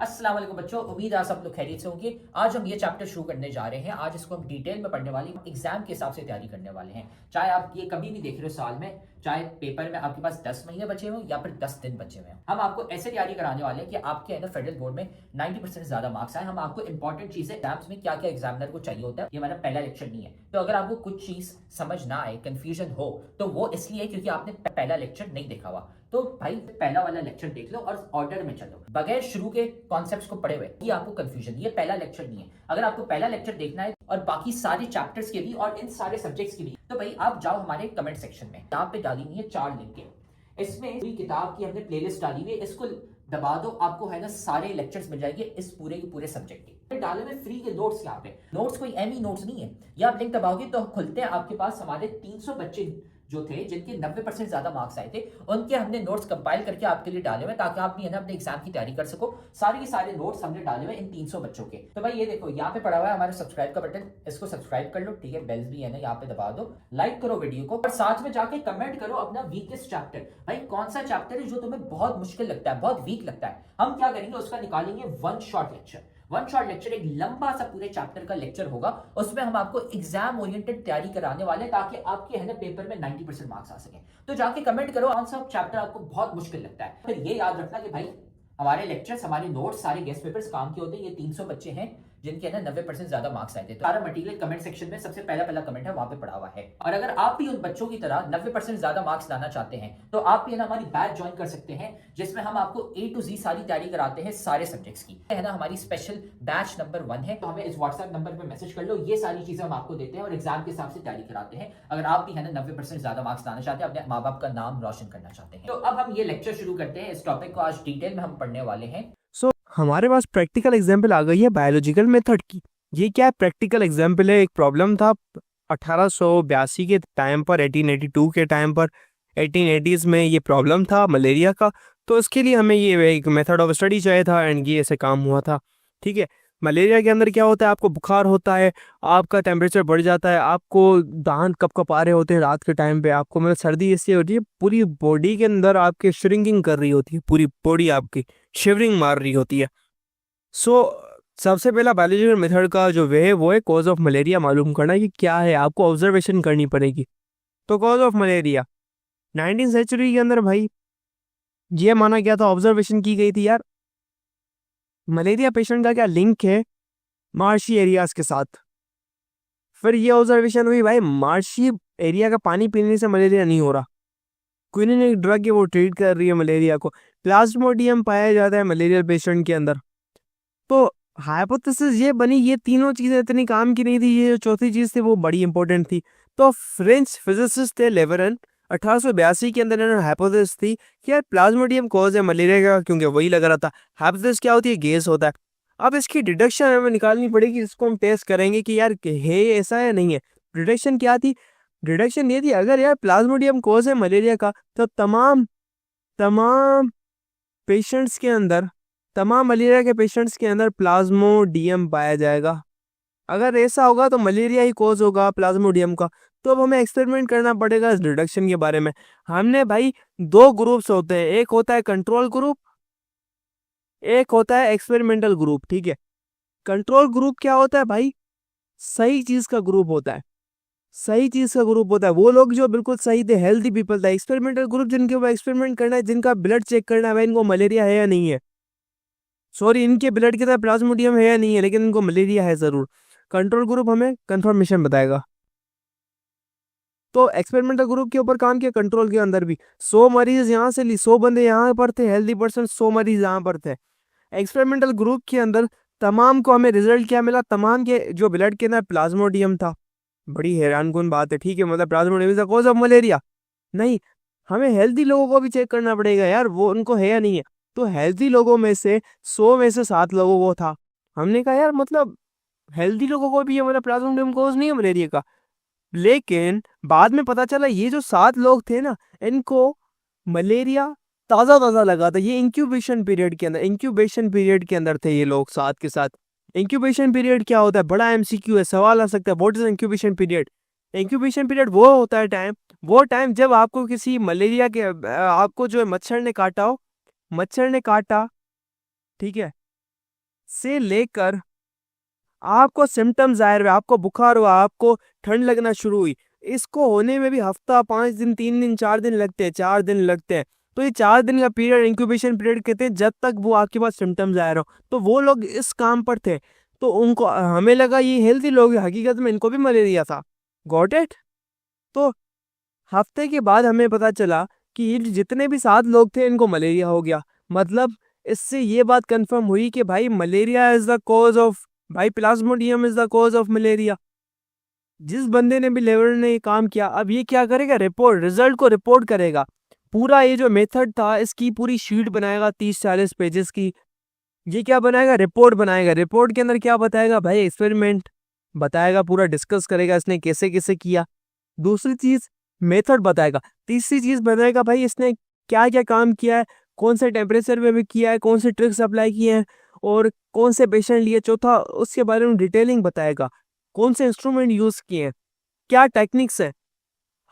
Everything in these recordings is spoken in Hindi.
अस्सलाम वालेकुम बच्चों, उम्मीद है आप सब लोग खैरियत से होंगे। आज हम ये चैप्टर शुरू करने जा रहे हैं। आज इसको हम डिटेल में पढ़ने वाले हैं, एग्जाम के हिसाब से तैयारी करने वाले हैं। चाहे आप ये कभी भी देख रहे हो साल में, चाहे पेपर में आपके पास 10 महीने बचे हो या फिर 10 दिन बचे हुए हैं, हम आपको ऐसे तैयारी कराने वाले हैं कि आपके अंदर फेडरल बोर्ड में 90% से ज्यादा मार्क्स आए। हम आपको इंपॉर्टेंट चीजें एग्जाम्स में क्या क्या एग्जामिनर को चाहिए होता है, ये हमारा पहला लेक्चर नहीं है। तो अगर आपको कुछ चीज समझ ना आए, कंफ्यूजन हो, तो वो इसलिए क्योंकि आपने पहला लेक्चर नहीं देखा हुआ। तो भाई पहला वाला लेक्चर देख लो और ऑर्डर में चलो, बगैर शुरू के कॉन्सेप्ट्स को पढ़े हुए ये आपको कंफ्यूजन, ये पहला लेक्चर नहीं है। अगर आपको पहला लेक्चर देखना है और बाकी सारे चैप्टर्स के भी और इन सारे सब्जेक्ट्स के भी, तो भाई आप जाओ हमारे कमेंट सेक्शन में, यहाँ पे डाली हुई है 4 लिंकें। इसमें पूरी किताब की हमने प्लेलिस्ट डाली हुई है, इसको दबा दो, आपको है ना सारे लेक्चर्स मिल जाएंगे इस पूरे के पूरे सब्जेक्ट के। डाले हुए फ्री के नोट्स, यहाँ पे नोट्स कोई एमी नोट्स नहीं है। ये आप लिंक दबाओगे तो खुलते हैं, आपके पास हमारे 300 बच्चे जो थे जिनके 90% ज्यादा मार्क्स आए थे, उनके हमने नोट्स कंपाइल करके आपके लिए डाले हुए, ताकि आप भी है ना अपने एग्जाम की तैयारी कर सको। सारे के सारे नोट्स हमने डाले हुए इन 300 बच्चों के। तो भाई ये देखो यहाँ पे पड़ा हुआ है हमारा सब्सक्राइब का बटन, इसको सब्सक्राइब कर लो, ठीक है। बेल्स भी है ना यहाँ पे दबा दो, लाइक करो वीडियो को और साथ में जाके कमेंट करो अपना वीकेस्ट चैप्टर। भाई कौन सा चैप्टर है जो तुम्हें बहुत मुश्किल लगता है, बहुत वीक लगता है, हम क्या करेंगे उसका निकालेंगे one shot lecture. One shot lecture एक लंबा सा पूरे चैप्टर का लेक्चर होगा, उसमें हम आपको एग्जाम ओरिएंटेड तैयारी कराने वाले हैं, ताकि आपके है ना पेपर में 90% मार्क्स आ सके। तो जाके कमेंट करो कौन सा चैप्टर आपको बहुत मुश्किल लगता है। फिर ये याद रखना कि भाई हमारे लेक्चर्स, हमारे नोट्स, सारे गेस्ट पेपर्स काम के होते हैं। ये 300 बच्चे हैं जिनके है ना 90% ज्यादा मार्क्स आए थे। तो सारा मटेरियल कमेंट सेक्शन में सबसे पहला कमेंट है वहां पे पड़ा हुआ है। और अगर आप भी उन बच्चों की तरह 90% ज्यादा मार्क्स लाना चाहते हैं, तो आप भी है ना हमारी बैच ज्वाइन कर सकते हैं, जिसमें हम आपको A to Z सारी तैयारी कराते हैं सारे सब्जेक्ट्स की, है ना। हमारी स्पेशल बैच नंबर 1 है, तो हमें इस व्हाट्सएप नंबर पे मैसेज कर लो। ये सारी चीजें हम आपको देते हैं और एग्जाम के हिसाब से तैयारी कराते हैं। अगर आप भी है ना 90% ज्यादा मार्क्स लाना चाहते हैं, अपने माँ बाप का नाम रोशन करना चाहते हैं। तो अब हम ये लेक्चर शुरू करते हैं। इस टॉपिक को आज डिटेल में हम पढ़ने वाले हैं। हमारे पास प्रैक्टिकल एग्जाम्पल आ गई है बायोलॉजिकल मेथड की। ये क्या है? प्रैक्टिकल एग्जाम्पल है। एक प्रॉब्लम था 1882 के टाइम पर, 1882 के टाइम पर, 1880s में ये प्रॉब्लम था मलेरिया का। तो इसके लिए हमें ये एक मेथड ऑफ स्टडी चाहिए था एंड ये ऐसे काम हुआ था। ठीक है, मलेरिया के अंदर क्या होता है? आपको बुखार होता है, आपका टेम्परेचर बढ़ जाता है, आपको दांत कप आ रहे होते हैं रात के टाइम पे, आपको मतलब सर्दी इसलिए होती है, पूरी बॉडी के अंदर आपके श्रिंकिंग कर रही होती है, पूरी बॉडी आपकी शिवरिंग मार रही होती है। सबसे पहला बायोलॉजिकल मेथड का जो वे है वो है कॉज ऑफ मलेरिया मालूम करना कि क्या है, आपको ऑब्जर्वेशन करनी पड़ेगी। तो कॉज ऑफ मलेरिया 19वीं सेंचुरी के अंदर भाई ये माना गया था, ऑब्जर्वेशन की गई थी यार, मलेरिया पेशेंट का क्या लिंक है मार्शी एरियाज के साथ। फिर ये ऑब्जर्वेशन हुई भाई मार्शी एरिया का पानी पीने से मलेरिया नहीं हो रहा, क्विनिन एक ड्रग है वो ट्रीट कर रही है मलेरिया को। प्लाज्मोडियम पाया जाता है मलेरिया पेशेंट के अंदर। तो हाइपोथेसिस ये बनी, ये तीनों चीजें इतनी काम की नहीं थी, ये जो चौथी चीज थी वो बड़ी इंपॉर्टेंट थी। तो फ्रेंच फिजिसिस्ट थे लेवरन, 1882 के अंदर इन्होंने हाइपोथेसिस थी कि यार प्लाज्मोडियम कॉज है मलेरिया का, क्योंकि वही लग रहा था। हाइपोथेसिस क्या होती है? गैस होता है। अब इसकी डिडक्शन हमें निकालनी पड़ेगी, इसको हम टेस्ट करेंगे कि यार है ऐसा या नहीं है। डिडक्शन क्या थी? डिडक्शन ये थी अगर यार प्लाज्मोडियम कॉज है मलेरिया का, तो तमाम पेशेंट्स के अंदर, तमाम मलेरिया के पेशेंट्स के अंदर प्लाज्मोडियम पाया जाएगा। अगर ऐसा होगा तो मलेरिया ही कॉज होगा प्लाज्मोडियम का। तो अब हमें एक्सपेरिमेंट करना पड़ेगा इस डिडक्शन के बारे में। हमने भाई 2 ग्रुप्स होते हैं, एक होता है कंट्रोल ग्रुप, एक होता है एक्सपेरिमेंटल ग्रुप। ठीक है, कंट्रोल ग्रुप क्या होता है भाई? सही चीज का ग्रुप होता है, सही चीज का ग्रुप होता है, वो लोग जो बिल्कुल सही थे, हेल्दी पीपल था। एक्सपेरिमेंटल ग्रुप जिनके ऊपर एक्सपेरिमेंट करना है, जिनका ब्लड चेक करना है भाई इनको मलेरिया है या नहीं है, सॉरी इनके ब्लड के अंदर प्लाज्मोडियम है या नहीं है, लेकिन इनको मलेरिया है जरूर। कंट्रोल ग्रुप हमें कंफर्मेशन बताएगा। तो एक्सपेरिमेंटल ग्रुप के ऊपर काम किया, कंट्रोल के अंदर भी 100 मरीज यहाँ से ली, 100 बंदे यहाँ पर थे हेल्दी पर्सन, 100 मरीज यहाँ पर थे। एक्सपेरिमेंटल ग्रुप के अंदर तमाम को हमें रिजल्ट क्या मिला? तमाम के जो ब्लड के अंदर प्लाज्मोडियम था। बड़ी हैरानकुन बात है, ठीक है, मतलब प्लाज्मोडियम कॉज ऑफ मलेरिया नहीं। हमें हेल्दी लोगों को भी चेक करना पड़ेगा यार, वो उनको है या नहीं है। तो हेल्दी लोगों में से 100 में से 7 लोगों को था। हमने कहा यार मतलब हेल्दी लोगों को भी ये मतलब प्लाज्मोडियम कॉज नहीं है मलेरिया का। लेकिन बाद में पता चला ये जो 7 लोग थे ना, इनको मलेरिया ताजा ताजा लगा था। ये इंक्यूबेशन पीरियड के अंदर थे ये लोग 7 के साथ। इंक्यूबेशन पीरियड क्या होता है? बड़ा एमसीक्यू है, सवाल आ सकता है, what is incubation period? Incubation period वो होता है वो टाइम जब आपको किसी मलेरिया के आपको जो है मच्छर ने काटा हो, मच्छर ने काटा, ठीक है, से लेकर आपको सिम्टम्स जाहिर हुए, आपको बुखार हुआ, आपको ठंड लगना शुरू हुई, इसको होने में भी हफ्ता, 5 दिन, 3 दिन, 4 दिन लगते हैं, 4 दिन लगते हैं। तो ये 4 दिन का पीरियड इंक्यूबेशन पीरियड कहते हैं, जब तक वो आपके पास सिम्टम्स जाहिर हो। तो वो लोग इस काम पर थे, तो उनको, हमें लगा ये हेल्थी लोग हैं, हकीकत में इनको भी मलेरिया था। Got it? तो हफ्ते के बाद हमें पता चला कि ये जितने भी 7 लोग थे इनको मलेरिया हो गया। मतलब इससे ये बात कंफर्म हुई कि भाई malaria is the cause of, भाई plasmodium is the cause of malaria. जिस बंदे ने भी लेबर ने ये काम किया, अब ये क्या करेगा, रिपोर्ट, रिजल्ट को रिपोर्ट करेगा। पूरा ये जो मेथड था इसकी पूरी शीट बनाएगा 30-40 पेजेस की। ये क्या बनाएगा, रिपोर्ट बनाएगा। रिपोर्ट के अंदर क्या बताएगा भाई, एक्सपेरिमेंट बताएगा, पूरा डिस्कस करेगा इसने कैसे कैसे किया। दूसरी चीज मेथड बताएगा। तीसरी चीज बताएगा भाई इसने क्या क्या काम किया है, कौन से टेम्परेचर में भी किया है, कौन से ट्रिक्स अप्लाई किए हैं और कौन से पेशेंट लिए। चौथा उसके बारे में डिटेलिंग बताएगा, कौन से इंस्ट्रूमेंट यूज किए हैं, क्या टेक्निक्स है।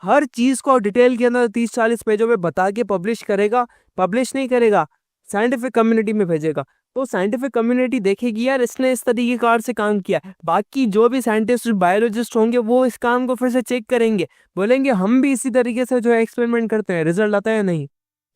हर चीज को डिटेल के अंदर 30-40 पेजों में बता के पब्लिश करेगा। पब्लिश नहीं करेगा, साइंटिफिक कम्युनिटी में भेजेगा। तो साइंटिफिक कम्युनिटी देखेगी यार इसने इस तरीके कार से काम किया। बाकी जो भी साइंटिस्ट बायोलॉजिस्ट होंगे वो इस काम को फिर से चेक करेंगे, बोलेंगे हम भी इसी तरीके से जो है एक्सपेरिमेंट करते हैं, रिजल्ट आता है नहीं।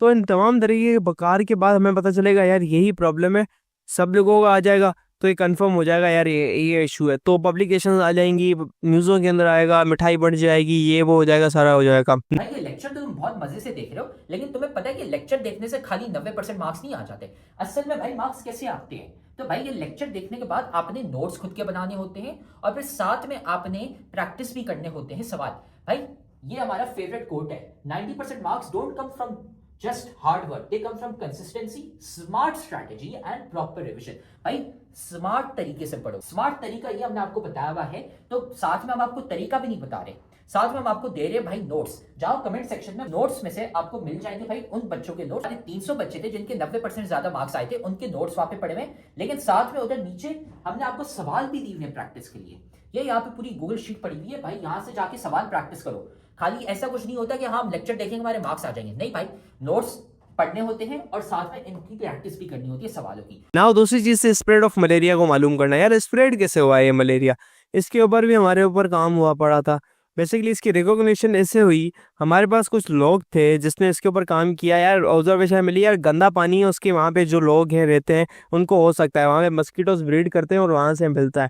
तो इन तमाम तरीके के बकार के बाद हमें पता चलेगा यार यही प्रॉब्लम है, सब लोगों का आ जाएगा। तो ये कंफर्म हो जाएगा यार ये इशू है। तो पब्लिकेशन आ जाएंगी, न्यूज़ों के अंदर आएगा, मिठाई बढ़ जाएगी, ये वो हो जाएगा, सारा हो जाएगा। भाई ये लेक्चर तो तुम बहुत मजे से देख रहे हो, लेकिन तुम्हें पता है कि लेक्चर देखने से खाली 90% मार्क्स नहीं आ जाते। असल में भाई मार्क्स कैसे आते हैं, तो भाई ये लेक्चर देखने के बाद आपने नोट्स खुद के बनाने होते हैं और फिर साथ में आपने प्रैक्टिस भी करने होते हैं सवाल। भाई ये हमारा फेवरेट कोट है, 90% marks don't come from just hard work, they come from consistency, smart strategy and proper revision. भाई स्मार्ट तरीके से पढ़ो। स्मार्ट तरीका ये हमने आपको बताया हुआ है, तो साथ में हम आपको तरीका भी नहीं बता रहे, साथ में हम आपको दे रहे हैं भाई नोट्स। जाओ कमेंट सेक्शन में, नोट्स में से आपको मिल जाएंगे भाई उन बच्चों के नोट्स। 300 बच्चे थे जिनके 90% ज्यादा मार्क्स आए थे, उनके नोट्स वहां पे पड़े हुए। लेकिन साथ में उधर नीचे हमने आपको सवाल भी दिए हुए प्रैक्टिस के लिए। ये यहाँ पे पूरी गूगल शीट पड़ी हुई है भाई, यहाँ से जाके सवाल प्रैक्टिस करो। खाली ऐसा कुछ नहीं होता कि हाँ हम लेक्चर देखेंगे हमारे मार्क्स आ जाएंगे, नहीं भाई, नोट्स पढ़ने होते हैं और साथ में इनकी प्रैक्टिस भी करनी होती है सवालों की। नाउ दूसरी चीज से स्प्रेड ऑफ मलेरिया को मालूम करना। यार स्प्रेड कैसे हुआ है ये मलेरिया, इसके ऊपर भी हमारे ऊपर काम हुआ पड़ा था। बेसिकली इसकी रिकॉग्निशन ऐसे हुई, हमारे पास कुछ लोग थे जिसने इसके ऊपर काम किया। यार ऑब्जर्वेशन मिली यार गंदा पानी है उसके, वहाँ पे जो लोग हैं रहते हैं उनको हो सकता है, वहाँ पे मस्कीटोज ब्रीड करते हैं और वहाँ से मिलता है।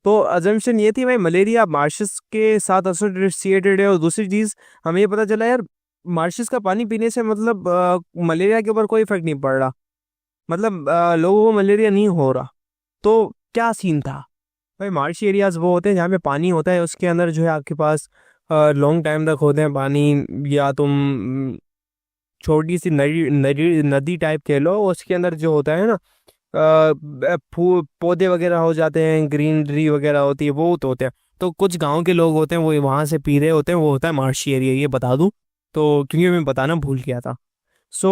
तो अजम्पशन ये थी भाई मलेरिया मार्शस के साथ एसोसिएटेड है। और दूसरी चीज़ हमें ये पता चला यार मार्शस का पानी पीने से मतलब मलेरिया के ऊपर कोई इफेक्ट नहीं पड़ रहा, मतलब लोगों को मलेरिया नहीं हो रहा। तो क्या सीन था भाई, मार्शी एरियाज वो होते हैं जहाँ पे पानी होता है, उसके अंदर जो है आपके पास लॉन्ग टाइम तक होते हैं पानी, या तुम छोटी सी नदी टाइप कह लो, उसके अंदर जो होता है ना पौधे वगैरह हो जाते हैं, ग्रीनरी वगैरह होती है, वो तो होते हैं। तो कुछ गांव के लोग होते हैं वो वहाँ से पी रहे होते हैं, वो होता है मार्शी एरिया, ये बता दूं तो क्योंकि मैं बताना भूल गया था। सो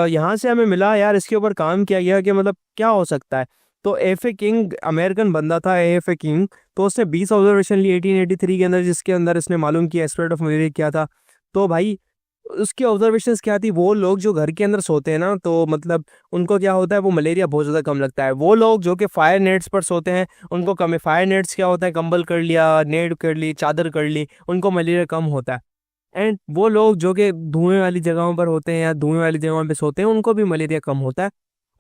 यहाँ से हमें मिला यार इसके ऊपर काम किया गया कि मतलब क्या हो सकता है। तो एफ ए किंग अमेरिकन बंदा था, एफ ए किंग, तो उसने 20 ऑब्जर्वेशन ली 1883 के अंदर, जिसके अंदर इसने मालूम किया स्प्रेड ऑफ मलेरिया क्या था। तो भाई उसकी ऑब्जर्वेशंस क्या थी, वो लोग जो घर के अंदर सोते हैं ना, तो मतलब उनको क्या होता है, वो मलेरिया बहुत ज़्यादा कम लगता है। वो लोग जो कि फायर नेट्स पर सोते हैं उनको कम है। फायर नेट्स क्या होता है, कंबल कर लिया, नेट कर ली, चादर कर ली, उनको मलेरिया कम होता है। एंड वो लोग जो कि धुएं वाली जगहों पर होते हैं या धुएं वाली जगहों पे सोते हैं उनको भी मलेरिया कम होता है।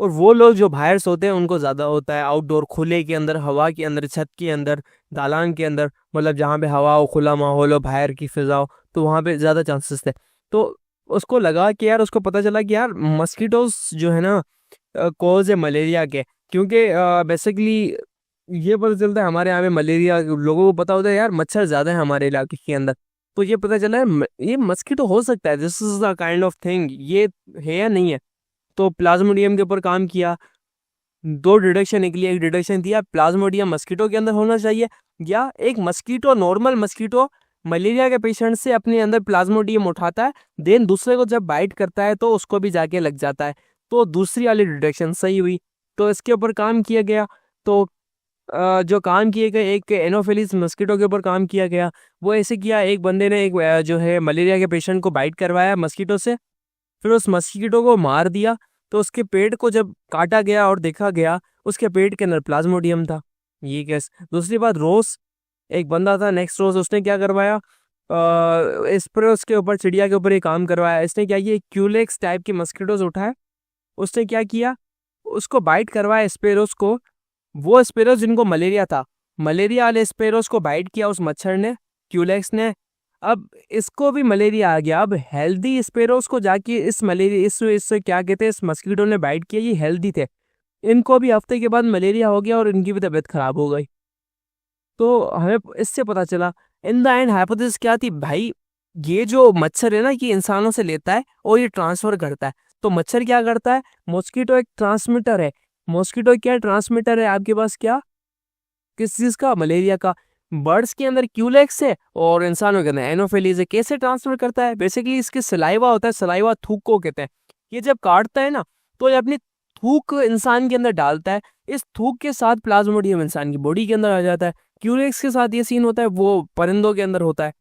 और वो लोग जो बाहर सोते हैं उनको ज़्यादा होता है, आउटडोर, खुले के अंदर, हवा के अंदर, छत के अंदर, दालान के अंदर, मतलब जहाँ पे हवा हो, खुला माहौल हो, बाहर की फिजा हो, तो वहाँ पे ज़्यादा चांसेस थे। तो उसको लगा कि यार, उसको पता चला कि यार मस्कीटोस जो है ना कॉज है मलेरिया के, क्योंकि बेसिकली ये पता चलता है हमारे यहाँ पे मलेरिया, लोगों को पता होता है यार मच्छर ज़्यादा है हमारे इलाके के अंदर। तो ये पता चला है ये मस्कीटो हो सकता है, this is the kind of thing, ये है या नहीं है। तो प्लाज्मोडियम के ऊपर काम किया, 2 डिडक्शन निकली। एक डिडक्शन दिया प्लाज्मोडियम मस्कीटो के अंदर होना चाहिए, या एक मस्कीटो, नॉर्मल मस्कीटो मलेरिया के पेशेंट से अपने अंदर प्लाज्मोडियम उठाता है, देन दूसरे को जब बाइट करता है तो उसको भी जाके लग जाता है। तो दूसरी वाली डिडक्शन सही हुई, तो इसके ऊपर काम किया गया। तो जो काम किए गए, एक एनोफिलिस मस्कीटो के ऊपर काम किया गया। वो ऐसे किया, एक बंदे ने एक जो है मलेरिया के पेशेंट को बाइट करवाया मस्कीटो से, फिर उस मस्कीटो को मार दिया। तो उसके पेट को जब काटा गया और देखा गया, उसके पेट के अंदर प्लाज्मोडियम था। ये केस। दूसरी बात, रोज एक बंदा था, नेक्स्ट रोज, उसने क्या करवाया, स्प्रोस के ऊपर, चिड़िया के ऊपर ये काम करवाया। इसने क्या किया, क्यूलेक्स टाइप की मस्किटोज उठाए, उसने क्या किया, उसको बाइट करवाया स्पेरोस को। वो स्पेरोस जिनको मलेरिया था, मलेरिया वाले स्पेरोस को बाइट किया उस मच्छर ने, क्यूलेक्स ने। अब इसको भी मलेरिया आ गया। अब हेल्दी स्पेरोस को जाके इस मलेरिया इससे क्या कहते हैं, इस मस्कीटो ने बाइट किया, ये हेल्दी थे, इनको भी हफ्ते के बाद मलेरिया हो गया और इनकी भी तबीयत खराब हो गई। तो हमें इससे पता चला इन द एंड हाइपोथेसिस क्या थी भाई, ये जो मच्छर है ना, ये इंसानों से लेता है और ये ट्रांसफर करता है। तो मच्छर क्या करता है, मॉस्किटो एक ट्रांसमीटर है। मॉस्किटो क्या ट्रांसमीटर है आपके पास, क्या, किस चीज का, मलेरिया का। बर्ड्स के अंदर क्यूलेक्स है और इंसानों के अंदर एनोफिलीज है। कैसे ट्रांसफर करता है, बेसिकली इसके सलाइवा होता है, सलाइवा थूक को कहते हैं। ये जब काटता है ना, तो ये अपनी थूक इंसान के अंदर डालता है। इस थूक के साथ प्लाज्मोडियम इंसान की बॉडी के अंदर आ जाता है। क्यूलेक्स के साथ ये सीन होता है, वो परिंदों के अंदर होता है।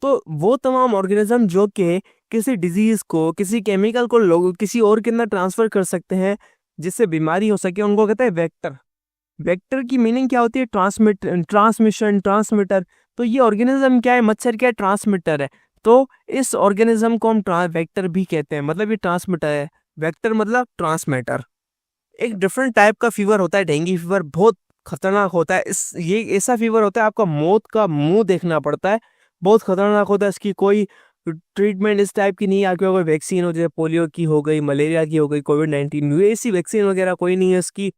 तो वो तमाम ऑर्गेनिज्म जो कि किसी डिजीज को, किसी केमिकल को लोग किसी और के अंदर ट्रांसफर कर सकते हैं जिससे बीमारी हो सके, उनको कहते हैं वेक्टर। वेक्टर की मीनिंग क्या होती है, ट्रांसमिशन, ट्रांसमीटर। तो ये ऑर्गेनिज्म क्या है, मच्छर क्या है, ट्रांसमीटर है। तो इस ऑर्गेनिज्म को हम वेक्टर भी कहते हैं, मतलब ये ट्रांसमीटर है। वेक्टर मतलब ट्रांसमीटर। एक डिफरेंट टाइप का फीवर होता है डेंगू फीवर, बहुत खतरनाक होता है। ये ऐसा फीवर होता है, आपका मौत का मुंह देखना पड़ता है, बहुत खतरनाक होता है। इसकी कोई ट्रीटमेंट इस टाइप की नहीं है, आपके कोई वैक्सीन हो, जैसे पोलियो की हो गई, मलेरिया की हो गई, कोविड-19, ऐसी वैक्सीन वगैरह कोई नहीं है इसकी।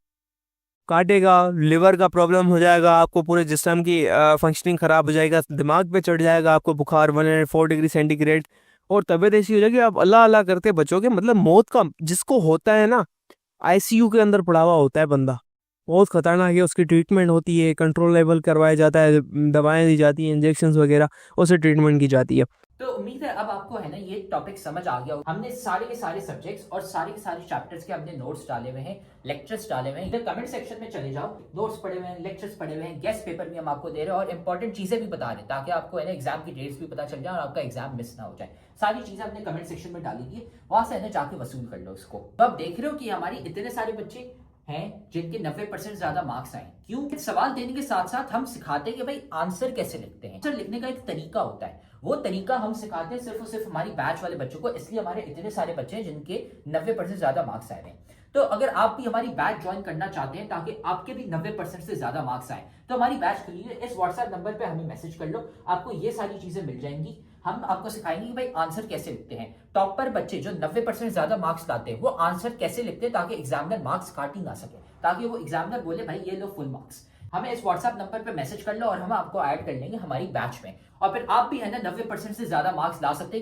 काटेगा, लिवर का प्रॉब्लम हो जाएगा, आपको पूरे जिस्म की फंक्शनिंग खराब हो जाएगा, दिमाग पे चढ़ जाएगा, आपको बुखार 104 डिग्री सेंटीग्रेड, और तबीयत ऐसी हो जाएगी आप अल्लाह अल्लाह करते बचोगे। मतलब मौत का जिसको होता है ना, आईसीयू के अंदर पड़ा हुआ होता है बंदा, बहुत खतरनाक है। उसकी ट्रीटमेंट होती है, कंट्रोल लेवल करवाया जाता है, दवाएं दी जाती हैं, इंजेक्शन वगैरह, उससे ट्रीटमेंट की जाती है। तो उम्मीद है अब आपको है ना ये टॉपिक समझ आ गया। हमने सारे के सारे सब्जेक्ट्स और सारे के सारे चैप्टर्स के हमने नोट्स डाले हुए हैं, लेक्चर्स डाले हुए हैं। इधर कमेंट सेक्शन में चले जाओ, नोट्स पढ़े हुए हैं, लेक्चर्स पढ़े हुए हैं, गेस्ट पेपर भी हम आपको दे रहे हैं और इंपॉर्टेंट चीजें भी बता रहे हैं, ताकि आपको है ना एग्जाम की डेट्स भी पता चल जाए और आपका एग्जाम मिस ना हो जाए। सारी चीजें हमने कमेंट सेक्शन में डाली थी, वहां से है ना जाके वसूल कर लो उसको। तो आप देख रहे हो कि हमारी इतने सारे बच्चे हैं जिनके 90% ज्यादा मार्क्स आए। क्यों? सवाल देने के साथ साथ हम सिखाते हैं कि भाई आंसर कैसे लिखते हैं। आंसर लिखने का एक तरीका होता है, वो तरीका हम सिखाते हैं सिर्फ और सिर्फ हमारी बैच वाले बच्चों को, इसलिए हमारे इतने सारे बच्चे हैं जिनके 90% ज्यादा मार्क्स आए हैं। तो अगर आप भी हमारी बैच ज्वाइन करना चाहते हैं ताकि आपके भी 90% से ज्यादा मार्क्स आए, तो हमारी बैच खुली है। इस व्हाट्सएप नंबर पे हमें मैसेज कर लो, आपको ये सारी चीजें मिल जाएंगी। हम आपको सिखाएंगे कि भाई आंसर कैसे लिखते हैं। टॉपर बच्चे जो 90% ज्यादा मार्क्स लाते हैं, वो आंसर कैसे लिखते हैं ताकि एग्जामिनर मार्क्स काट ही ना सके, ताकि वो एग्जामिनर बोले भाई ये लो फुल मार्क्स। हमें इस व्हाट्सएप नंबर पे मैसेज कर लो और हम आपको ऐड कर लेंगे हमारी बैच में, और फिर आप भी है ना 90% से ज्यादा मार्क्स ला सकते हैं।